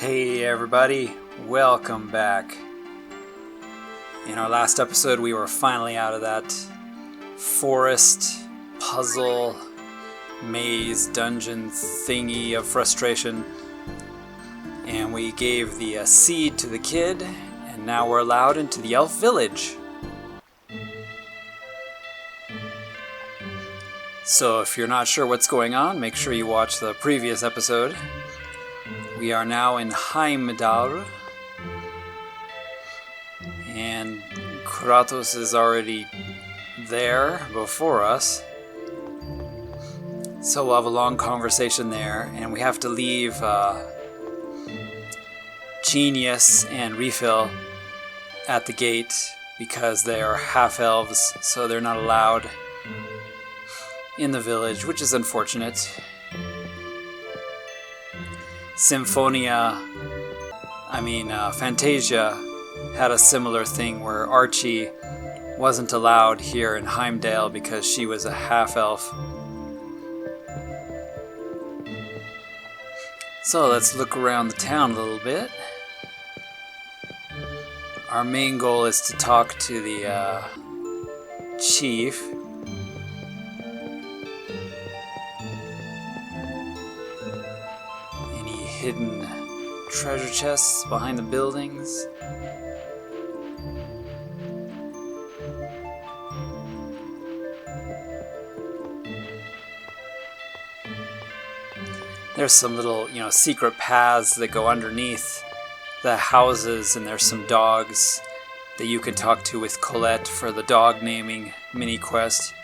Hey everybody, welcome back. In our last episode we were finally out of that forest, puzzle, maze, dungeon thingy of frustration. And we gave the seed to the kid, and now we're allowed into the elf village. So if you're not sure what's going on, make sure you watch the previous episode. We are now in Heimdal, and Kratos is already there before us. So we'll have a long conversation there, and we have to leave Genius and Refill at the gate because they are half-elves, so they're not allowed in the village, which is unfortunate. Fantasia had a similar thing where Archie wasn't allowed here in Heimdal because she was a half-elf. So let's look around the town a little bit. Our main goal is to talk to the chief. Any hidden treasure chests behind the buildings? There's some little, secret paths that go underneath the houses, and there's some dogs that you can talk to with Colette for the dog naming mini quest.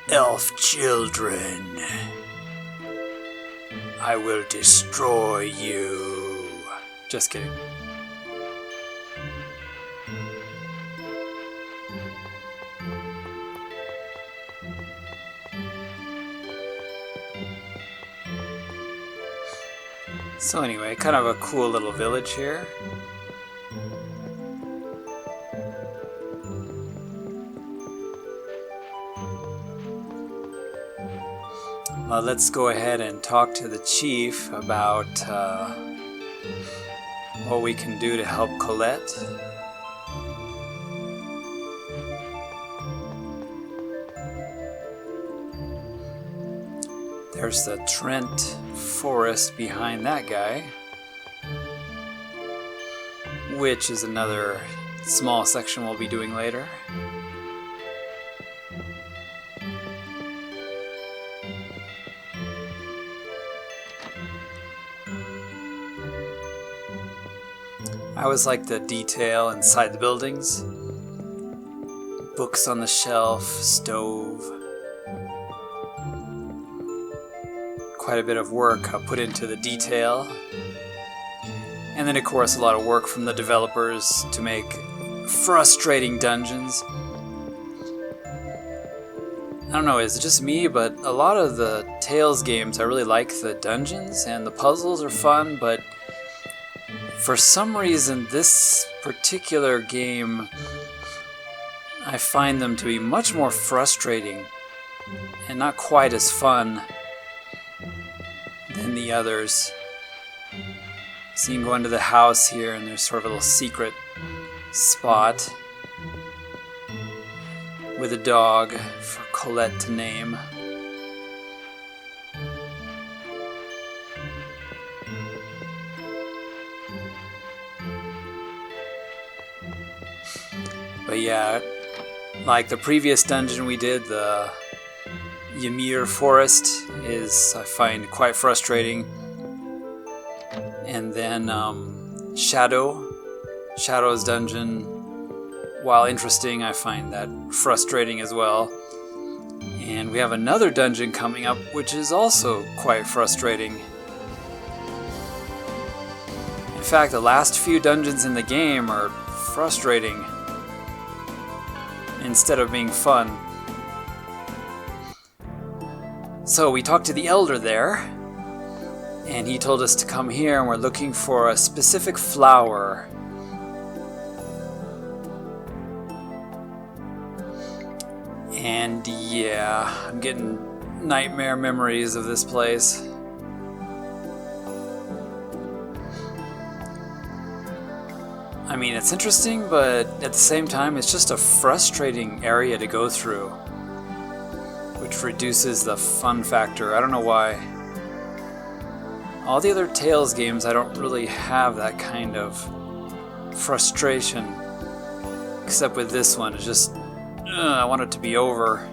Elf children, I will destroy you. Just kidding. So anyway, kind of a cool little village here. Let's go ahead and talk to the chief about what we can do to help Colette. There's the Trent forest behind that guy, which is another small section we'll be doing later. I always like the detail inside the buildings. Books on the shelf, stove. Quite a bit of work put into the detail. And then of course a lot of work from the developers to make frustrating dungeons. I don't know, is it just me, but a lot of the Tales games I really like the dungeons and the puzzles are fun, but for some reason this particular game I find them to be much more frustrating and not quite as fun than the others. So you can go into the house here and there's sort of a little secret spot with a dog for Colette to name. But yeah, like the previous dungeon we did, the Ymir Forest is, I find, quite frustrating. And then Shadow's dungeon, while interesting, I find that frustrating as well. And we have another dungeon coming up, which is also quite frustrating. In fact, the last few dungeons in the game are frustrating instead of being fun. So we talked to the elder there, and he told us to come here, and we're looking for a specific flower. And yeah, I'm getting nightmare memories of this place. I mean, it's interesting, but at the same time, it's just a frustrating area to go through, which reduces the fun factor. I don't know why. All the other Tales games, I don't really have that kind of frustration, except with this one. It's just, I want it to be over.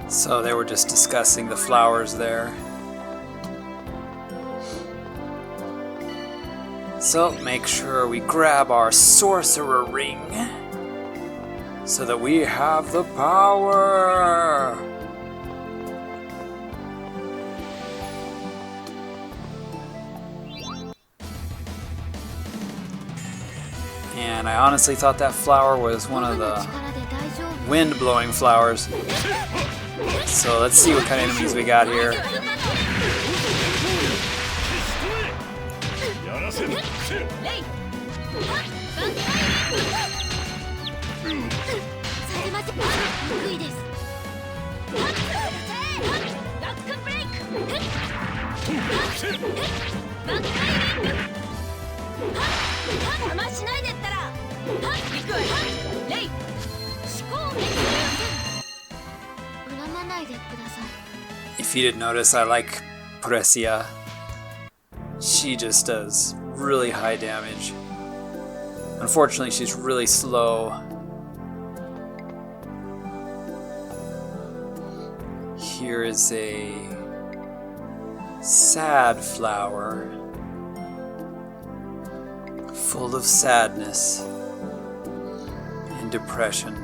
So they were just discussing the flowers there. So make sure we grab our sorcerer ring so that we have the power. And I honestly thought that flower was one of the wind-blowing flowers. So let's see what kind of enemies we got here. If you didn't notice, I like Raseon. She just does really high damage. Unfortunately, she's really slow. Here is a sad flower, full of sadness and depression,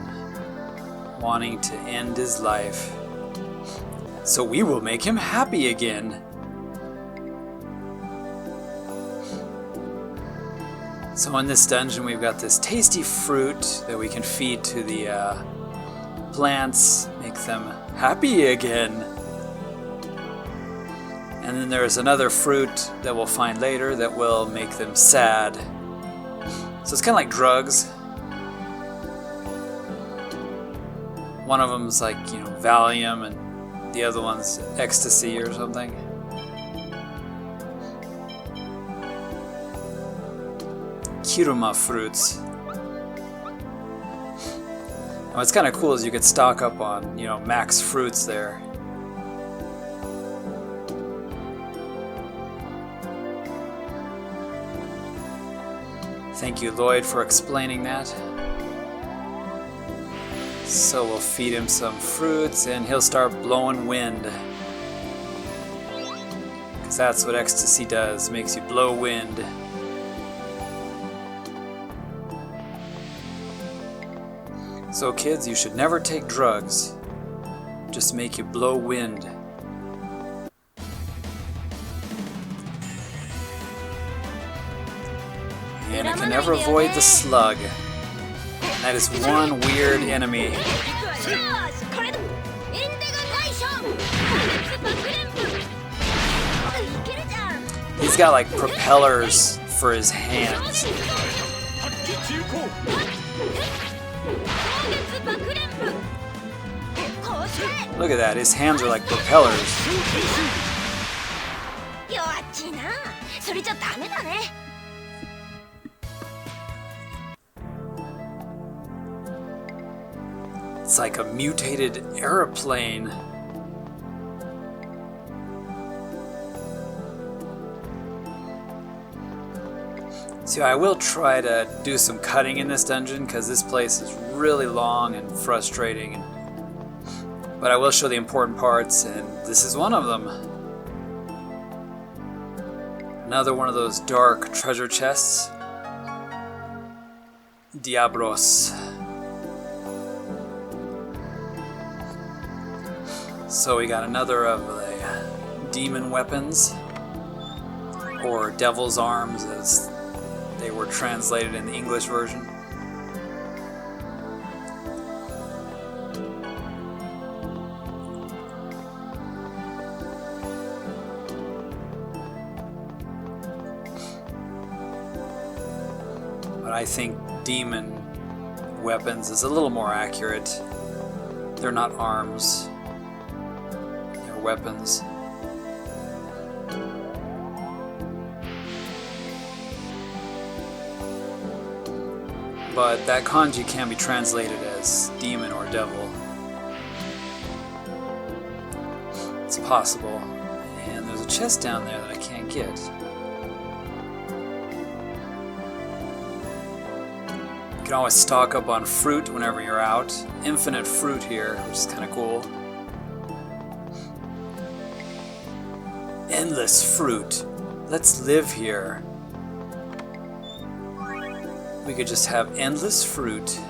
wanting to end his life. So we will make him happy again. So in this dungeon we've got this tasty fruit that we can feed to the plants, make them happy again. And then there's another fruit that we'll find later that will make them sad. So it's kind of like drugs. One of them's like, Valium, and the other one's ecstasy or something. Kiruma fruits. What's kind of cool is you could stock up on, max fruits there. Thank you, Lloyd, for explaining that. So we'll feed him some fruits and he'll start blowing wind. Because that's what ecstasy does, makes you blow wind. So kids, you should never take drugs. Just make you blow wind. And I can never avoid the slug. That is one weird enemy. He's got like propellers for his hands. Look at that, his hands are like propellers. It's like a mutated airplane. So I will try to do some cutting in this dungeon because this place is really long and frustrating. But I will show the important parts, and this is one of them. Another one of those dark treasure chests. Diablos. So we got another of the demon weapons, or devil's arms as they were translated in the English version. but I think demon weapons is a little more accurate. They're not arms, they're weapons. But that kanji can be translated as demon or devil. It's possible. And there's a chest down there that I can't get. You can always stock up on fruit whenever you're out. Infinite fruit here, which is kind of cool. Endless fruit. Let's live here. We could just have endless fruit.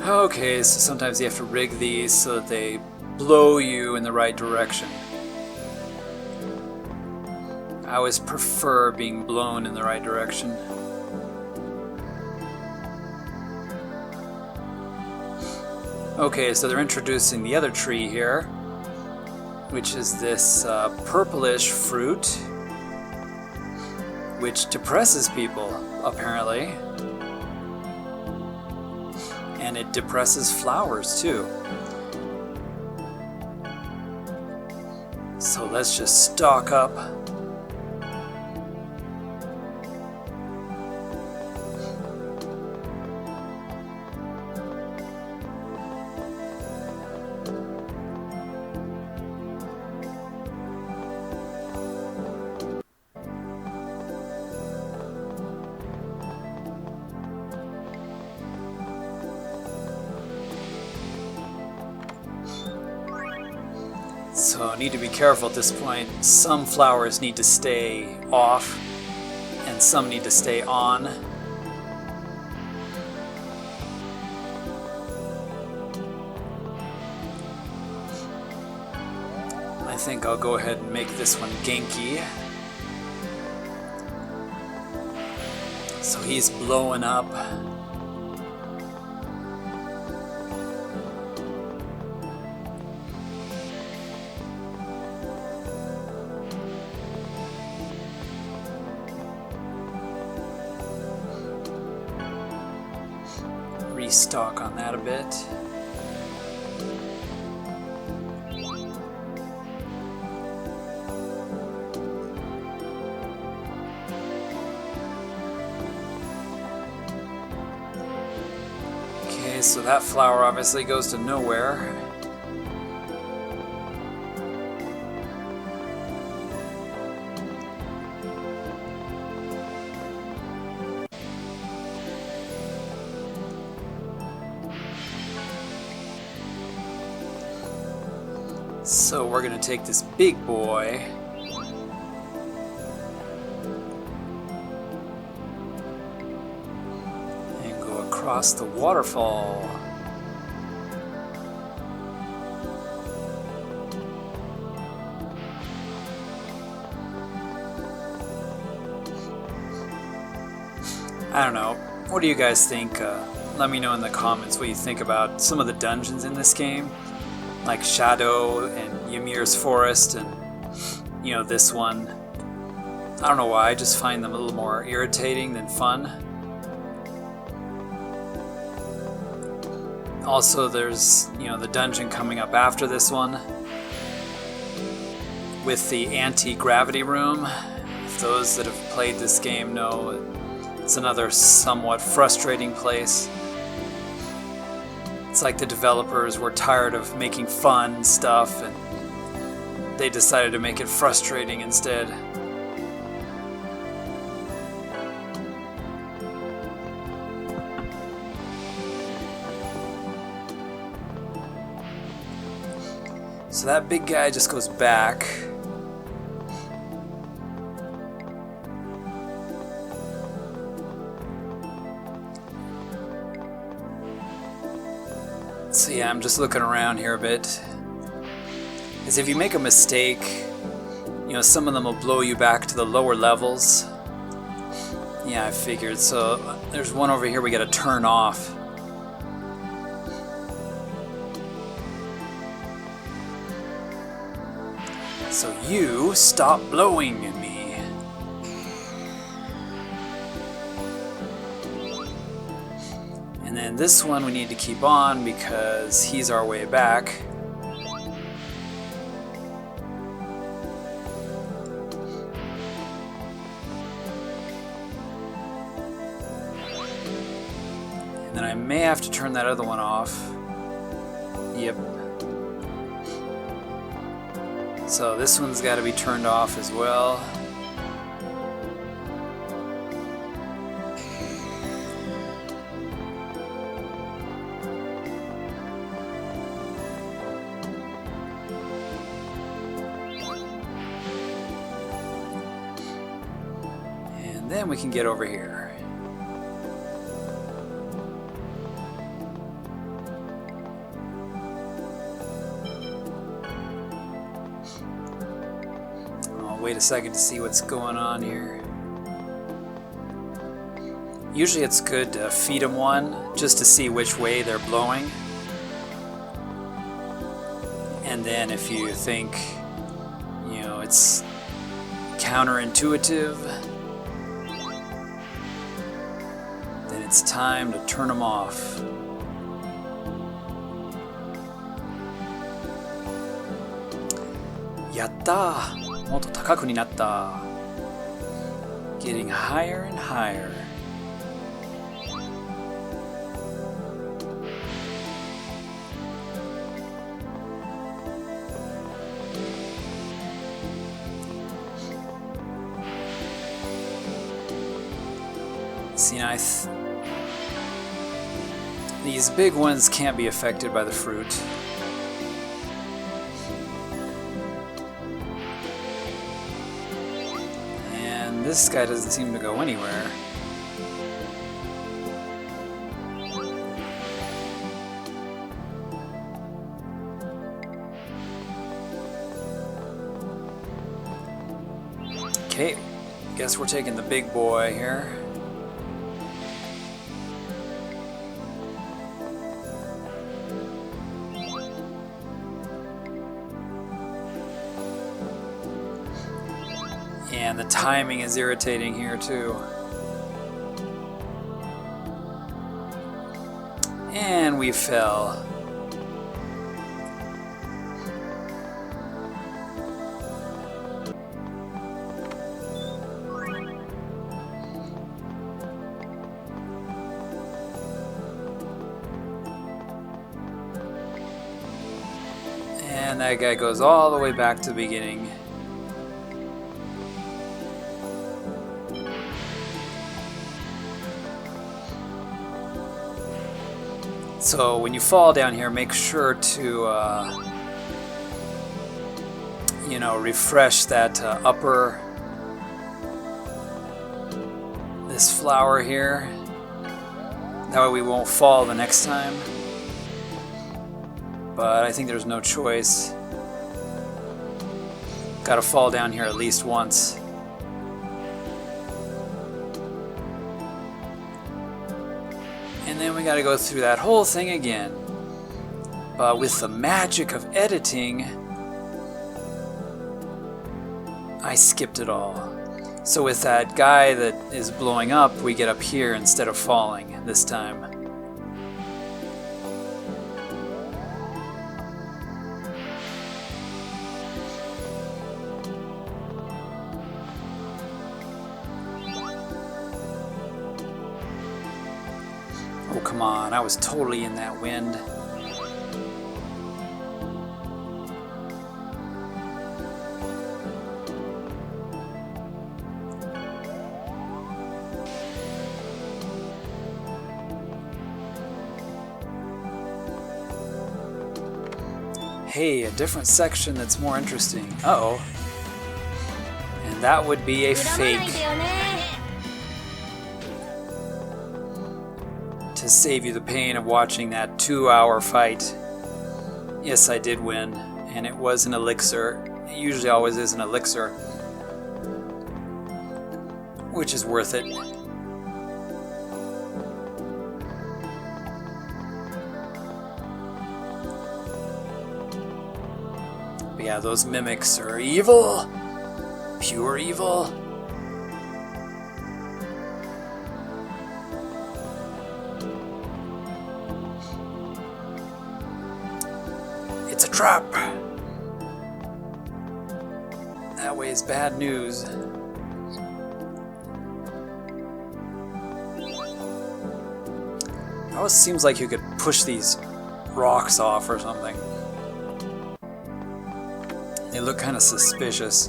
Okay, so sometimes you have to rig these so that they blow you in the right direction. I always prefer being blown in the right direction. Okay, so they're introducing the other tree here, which is this purplish fruit, which depresses people, apparently. And it depresses flowers, too. So let's just stock up. So I need to be careful at this point. Some flowers need to stay off, and some need to stay on. I think I'll go ahead and make this one Genki. So he's blowing up. Restock on that a bit. Okay, so that flower obviously goes to nowhere. So we're going to take this big boy and go across the waterfall. I don't know. What do you guys think? Let me know in the comments what you think about some of the dungeons in this game. Like Shadow and Ymir's Forest and, you know, this one. I don't know why, I just find them a little more irritating than fun. Also, there's, you know, the dungeon coming up after this one with the anti-gravity room. If those that have played this game know, it's another somewhat frustrating place. It's like the developers were tired of making fun stuff and they decided to make it frustrating instead. So that big guy just goes back. So yeah, I'm just looking around here a bit. Because if you make a mistake, you know, some of them will blow you back to the lower levels. Yeah, I figured. So there's one over here we gotta turn off. So you stop blowing at me. And then this one we need to keep on because he's our way back. And then I may have to turn that other one off. Yep. So this one's got to be turned off as well. And then we can get over here. Wait a second to see what's going on here. Usually it's good to feed them one just to see which way they're blowing. And then if you think, you know, it's counterintuitive, then it's time to turn them off. Yatta! もっと高くになった。Getting higher and higher. See, these big ones can't be affected by the fruit. This guy doesn't seem to go anywhere. Okay, guess we're taking the big boy here. And the timing is irritating here too. And we fell. And that guy goes all the way back to the beginning. So when you fall down here, make sure to, you know, refresh that upper, this flower here. That way we won't fall the next time. But I think there's no choice. Gotta fall down here at least once. And then we gotta go through that whole thing again. But with the magic of editing, I skipped it all. So with that guy that is blowing up, we get up here instead of falling this time. Oh, come on, I was totally in that wind. Hey, a different section that's more interesting. Uh-oh. And that would be a fake. To save you the pain of watching that 2-hour fight. Yes, I did win, and it was an elixir. It usually always is an elixir, which is worth it. But yeah, those mimics are evil. Pure evil. It's a trap. That way is bad news. It always seems like you could push these rocks off or something. They look kind of suspicious.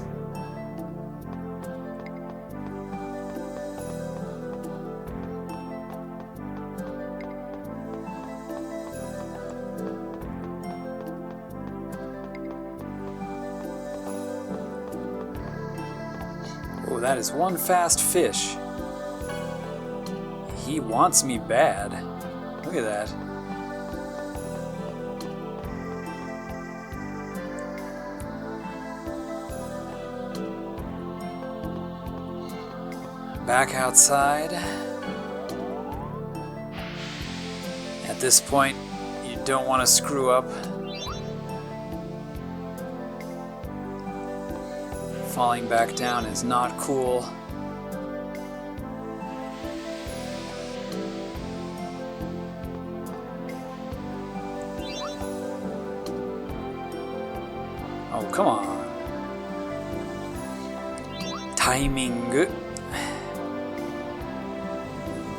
Oh, that is one fast fish. He wants me bad. Look at that. Back outside. At this point, you don't want to screw up. Falling back down is not cool. Oh, come on. Timing.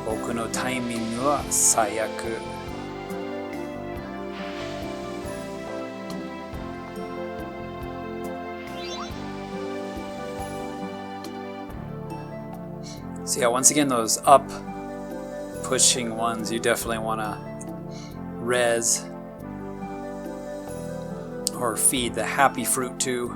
僕のタイミングは最悪。So yeah, once again, those up pushing ones, you definitely want to res or feed the happy fruit to.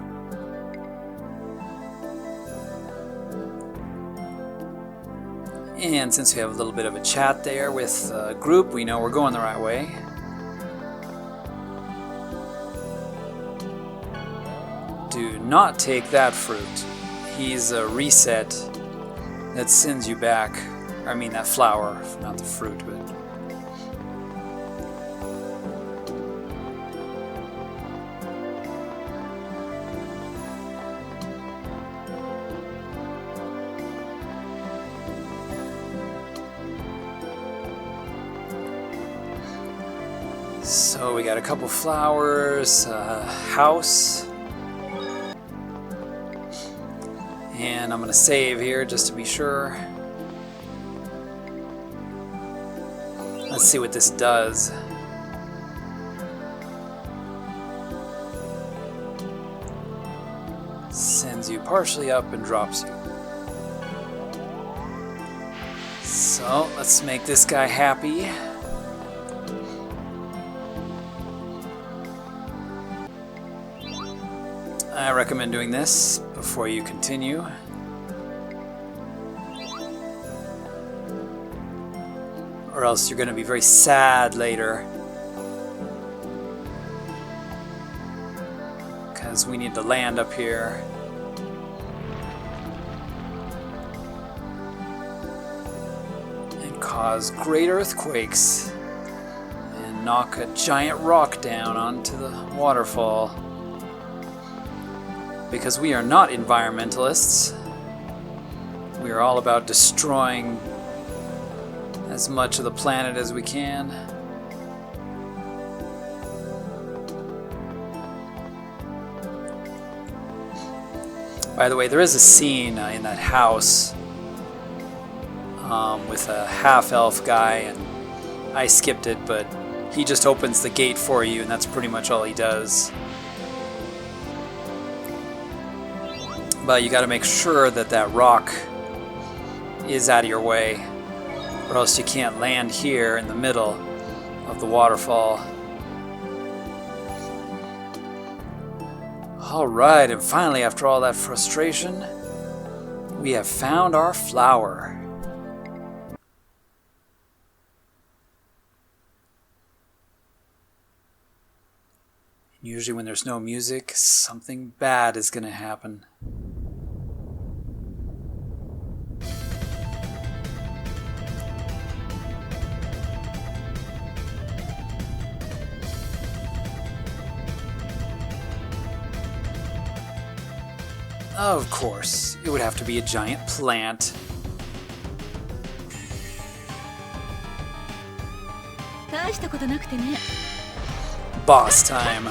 And since we have a little bit of a chat there with the group, we know we're going the right way. Do not take that fruit. He's a reset that sends you back. I mean that flower, not the fruit, but... So we got a couple flowers, house, and I'm gonna save here just to be sure. Let's see what this does. Sends you partially up and drops you. So let's make this guy happy. I recommend doing this before you continue. Or else you're going to be very sad later. Because we need to land up here. And cause great earthquakes. And knock a giant rock down onto the waterfall. Because we are not environmentalists. We are all about destroying as much of the planet as we can. By the way, there is a scene in that house with a half-elf guy, and I skipped it, but he just opens the gate for you, and that's pretty much all he does. But you got to make sure that that rock is out of your way, or else you can't land here in the middle of the waterfall. Alright, and finally, after all that frustration, we have found our flower. Usually when there's no music, something bad is going to happen. Of course, it would have to be a giant plant. Boss time.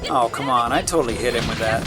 Oh, come on, I totally hit him with that.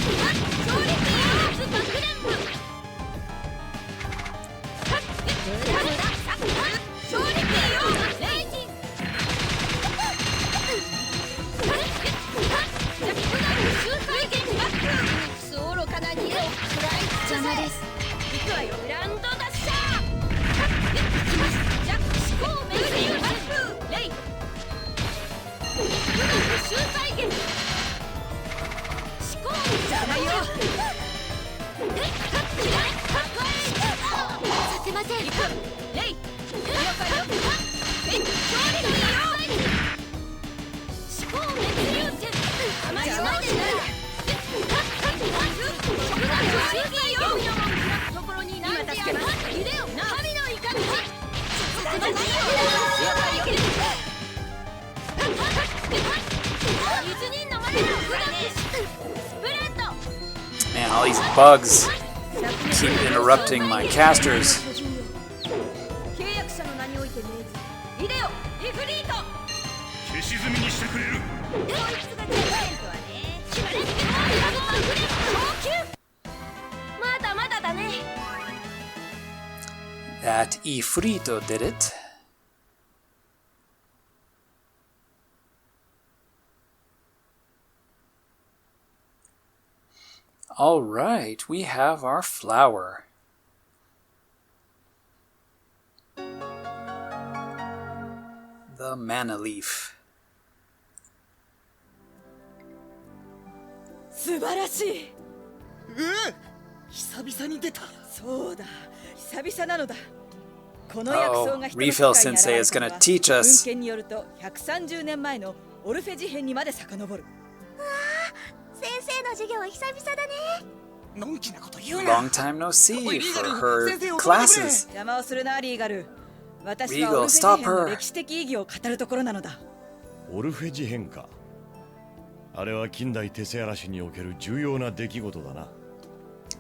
Man, all these bugs keep interrupting my casters. That Ifrito did it. All right, we have our flower. The mana leaf. 素晴らしい。久々に出た。そうだ。久々なのだ。この薬草が人の世界に現れたのは、文献によると130年前のオルフェ事変にまで遡る。先生の授業は久々だね。のんきなこと言うな。 Long time no see for her classes. 邪魔をするな、リーガル。私はオルフェ事変の歴史的意義を語るところなのだ。オルフェ事変か。あれは近代テセアラシにおける重要な出来事だな。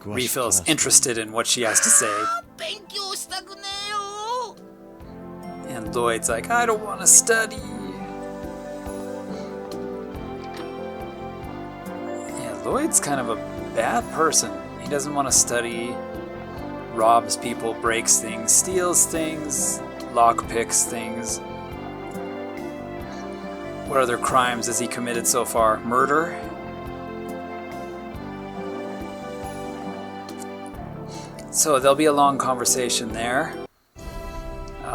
Refill's interested in what she has to say. 勉強したくねえよ。 And Lloyd's like, I don't want to study. Yeah, Lloyd's kind of a bad person. He doesn't want to study, robs people, breaks things, steals things, lockpicks things. What other crimes has he committed so far? Murder? So there'll be a long conversation there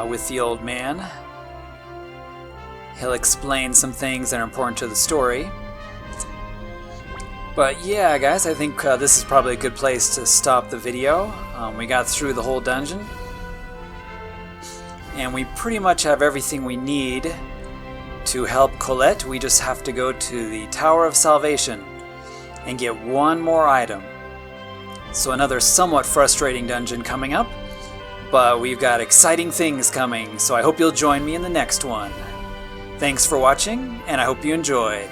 with the old man. He'll explain some things that are important to the story. But yeah, guys, I think this is probably a good place to stop the video. We got through the whole dungeon. And we pretty much have everything we need to help Colette. We just have to go to the Tower of Salvation and get one more item. So another somewhat frustrating dungeon coming up, but we've got exciting things coming, so I hope you'll join me in the next one. Thanks for watching, and I hope you enjoyed.